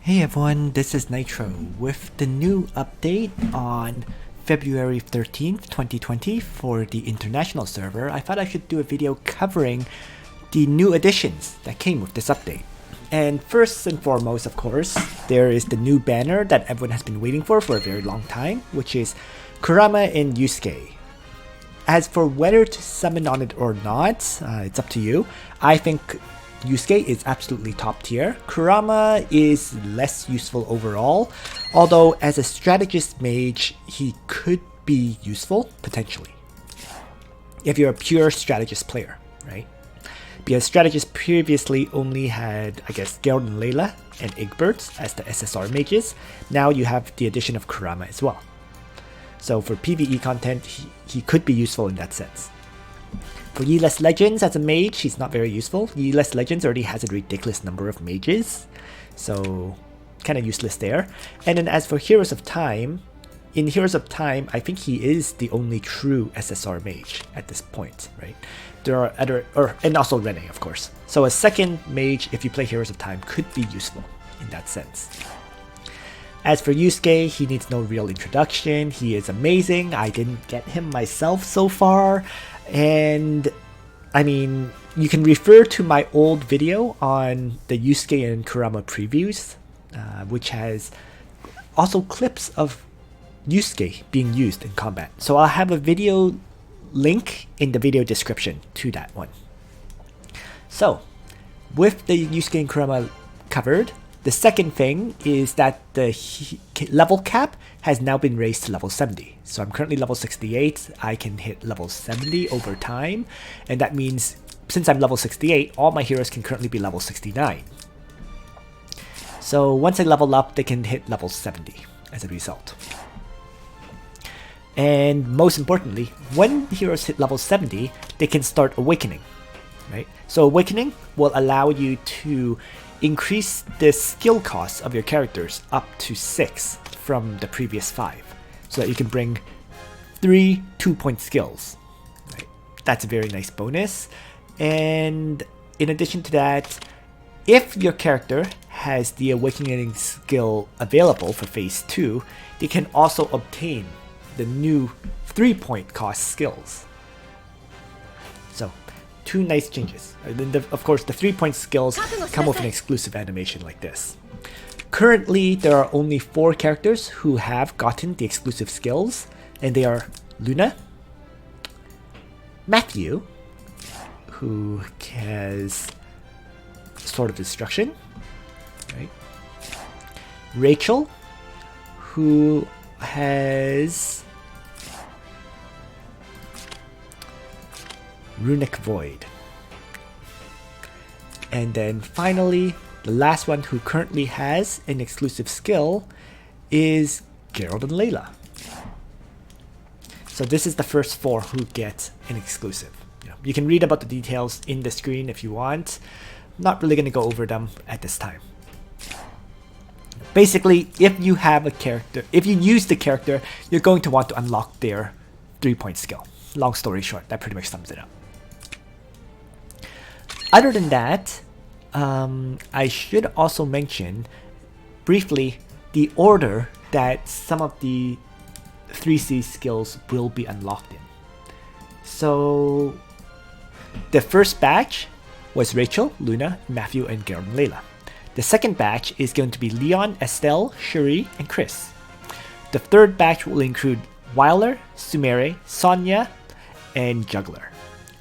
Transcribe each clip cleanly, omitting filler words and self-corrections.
Hey everyone, this is Nitro with the new update on February 13th, 2020 for the international server. I thought I should do a video covering the new additions that came with this update. And first and foremost, of course, there is the new banner that everyone has been waiting for a very long time, which is Kurama and Yusuke. As for whether to summon on it or not, it's up to you. I think Yusuke is absolutely top tier. Kurama is less useful overall, although as a strategist mage, he could be useful, potentially. If you're a pure strategist player, right? Because strategists previously only had, I guess, Geralt and Layla and Egbert as the SSR mages. Now you have the addition of Kurama as well. So for PvE content, he could be useful in that sense. For Yeeless Legends as a mage, he's not very useful. Yeeless Legends already has a ridiculous number of mages, so kind of useless there. And then as for Heroes of Time, in Heroes of Time, I think he is the only true SSR mage at this point, right? There are other, and also Rene, of course. So a second mage, if you play Heroes of Time, could be useful in that sense. As for Yusuke, he needs no real introduction. He is amazing. I didn't get him myself so far. And I mean, you can refer to my old video on the Yusuke and Kurama previews, which has also clips of Yusuke being used in combat. So I'll have a video link in the video description to that one. So, with the Yusuke and Kurama covered, the second thing is that the level cap has now been raised to level 70. So I'm currently level 68, I can hit level 70 over time, and that means since I'm level 68, all my heroes can currently be level 69. So once I level up, they can hit level 70 as a result. And most importantly, when heroes hit level 70, they can start awakening, right? So awakening will allow you to increase the skill cost of your characters up to 6 from the previous 5, so that you can bring 3 2-point skills. Right? That's a very nice bonus. And in addition to that, if your character has the awakening skill available for phase 2, they can also obtain the new 3-point cost skills. So, two nice changes. Of course, the 3-point skills come with an exclusive animation like this. Currently, there are only 4 characters who have gotten the exclusive skills, and they are Luna, Matthew, who has Sword of Destruction, right? Rachel, who has Runic Void. And then finally, the last one who currently has an exclusive skill is Geralt and Layla. So this is the first 4 who get an exclusive. You can read about the details in the screen if you want. I'm not really going to go over them at this time. Basically, if you have a character, if you use the character, you're going to want to unlock their 3-point skill. Long story short, that pretty much sums it up. Other than that, I should also mention briefly the order that some of the 3C skills will be unlocked in. So the first batch was Rachel, Luna, Matthew, and Geralt and Layla. The second batch is going to be Leon, Estelle, Shuri, and Chris. The third batch will include Wyler, Sumere, Sonya, and Juggler.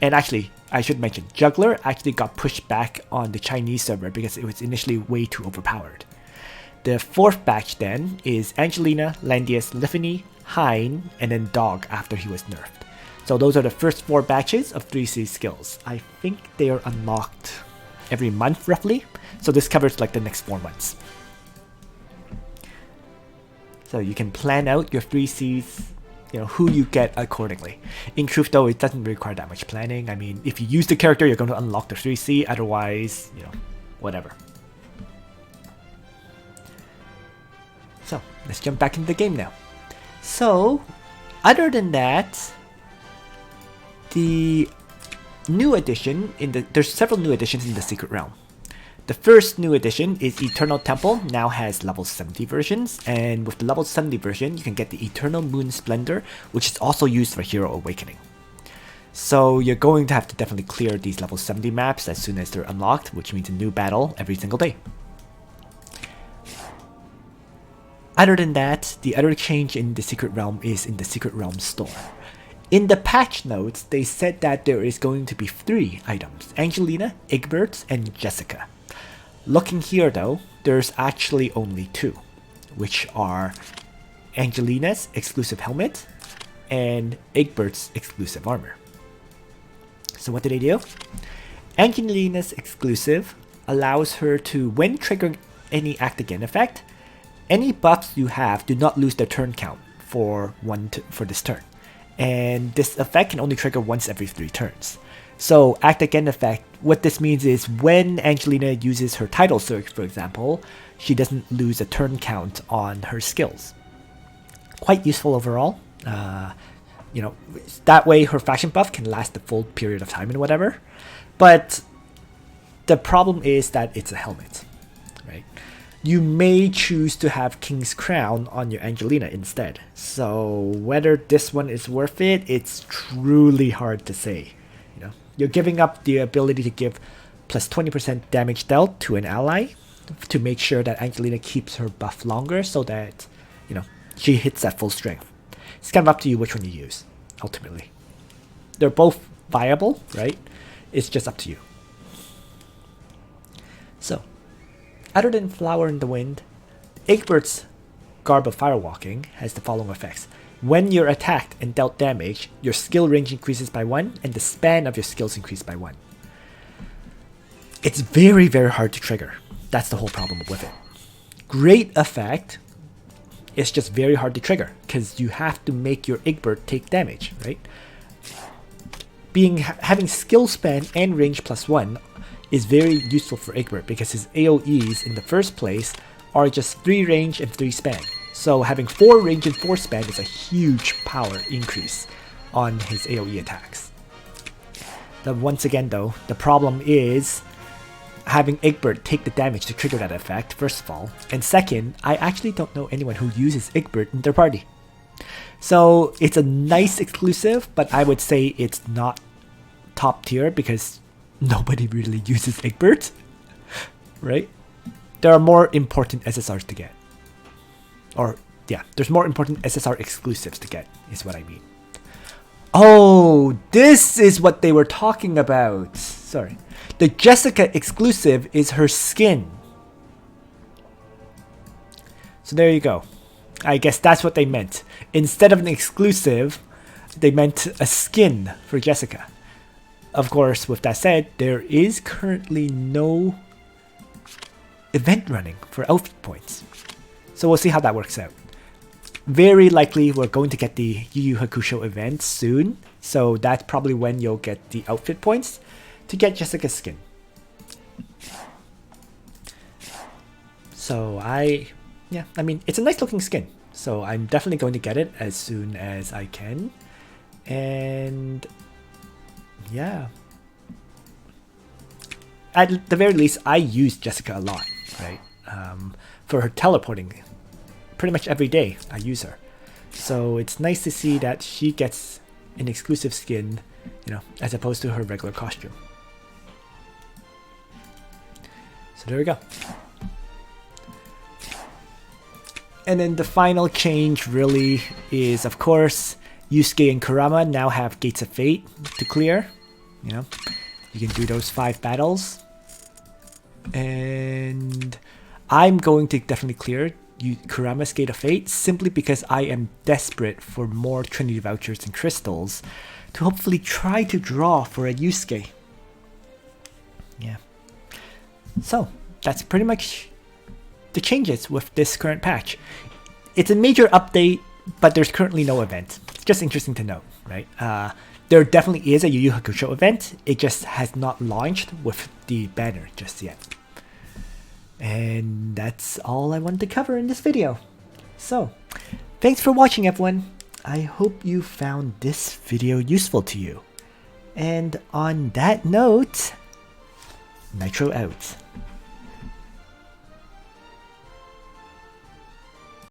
And actually, I should mention, Juggler actually got pushed back on the Chinese server because it was initially way too overpowered. The fourth batch then is Angelina, Landius, Liffany, Hein, and then Dog after he was nerfed. So those are the first 4 batches of 3C skills. I think they are unlocked every month roughly. So this covers like the next 4 months. So you can plan out your 3Cs, who you get accordingly. In truth though, it doesn't require that much planning. I mean, if you use the character, you're going to unlock the 3C, otherwise, whatever. So, let's jump back into the game now. So, other than that, the new addition there's several new additions in the Secret Realm. The first new addition is Eternal Temple, now has level 70 versions, and with the level 70 version, you can get the Eternal Moon Splendor, which is also used for Hero Awakening. So you're going to have to definitely clear these level 70 maps as soon as they're unlocked, which means a new battle every single day. Other than that, the other change in the Secret Realm is in the Secret Realm store. In the patch notes, they said that there is going to be 3 items, Angelina, Egbert, and Jessica. Looking here though, there's actually only 2, which are Angelina's exclusive helmet and Egbert's exclusive armor. So what did they do? Angelina's exclusive allows her to, when triggering any act again effect, any buffs you have do not lose their turn count for this turn. And this effect can only trigger once every 3 turns. So act again effect, what this means is when Angelina uses her title search, for example, she doesn't lose a turn count on her skills. Quite useful overall. You know, that way her faction buff can last the full period of time and whatever. But the problem is that it's a helmet, right? You may choose to have King's Crown on your Angelina instead. So whether this one is worth it, it's truly hard to say. You know, you're giving up the ability to give plus 20% damage dealt to an ally to make sure that Angelina keeps her buff longer so that, you know, she hits that full strength. It's kind of up to you which one you use, ultimately. They're both viable, right? It's just up to you. So, other than Flower in the Wind, Egbert's Garb of Firewalking has the following effects. When you're attacked and dealt damage, your skill range increases by 1 and the span of your skills increase by 1. It's very, very hard to trigger. That's the whole problem with it. Great effect. It's just very hard to trigger because you have to make your Egbert take damage, right? Having skill span and range +1 is very useful for Egbert because his AoEs in the first place are just 3 range and 3 span. So having 4 range and 4 span is a huge power increase on his AoE attacks. Once again though, the problem is having Egbert take the damage to trigger that effect, first of all. And second, I actually don't know anyone who uses Egbert in their party. So it's a nice exclusive, but I would say it's not top tier because nobody really uses Egbert, right? There are more important SSRs to get. Or, yeah, there's more important SSR exclusives to get, is what I mean. Oh, this is what they were talking about. Sorry. The Jessica exclusive is her skin. So there you go. I guess that's what they meant. Instead of an exclusive, they meant a skin for Jessica. Of course, with that said, there is currently no event running for outfit points. So we'll see how that works out. Very likely we're going to get the Yu Yu Hakusho event soon. So that's probably when you'll get the outfit points to get Jessica's skin. So I mean, it's a nice looking skin. So I'm definitely going to get it as soon as I can. And yeah. At the very least, I use Jessica a lot, right? For her teleporting. Pretty much every day I use her. So it's nice to see that she gets an exclusive skin, you know, as opposed to her regular costume. So there we go. And then the final change really is, of course, Yusuke and Kurama now have Gates of Fate to clear. You know, you can do those 5 battles. And I'm going to definitely clear Kurama's Gate of Fate simply because I am desperate for more Trinity vouchers and crystals to hopefully try to draw for a Yusuke. Yeah. So, that's pretty much the changes with this current patch. It's a major update, but there's currently no event. It's just interesting to note, right? There definitely is a Yu Yu Hakusho event. It just has not launched with the banner just yet. And that's all I wanted to cover in this video. So, thanks for watching everyone. I hope you found this video useful to you. And on that note, Nitro out.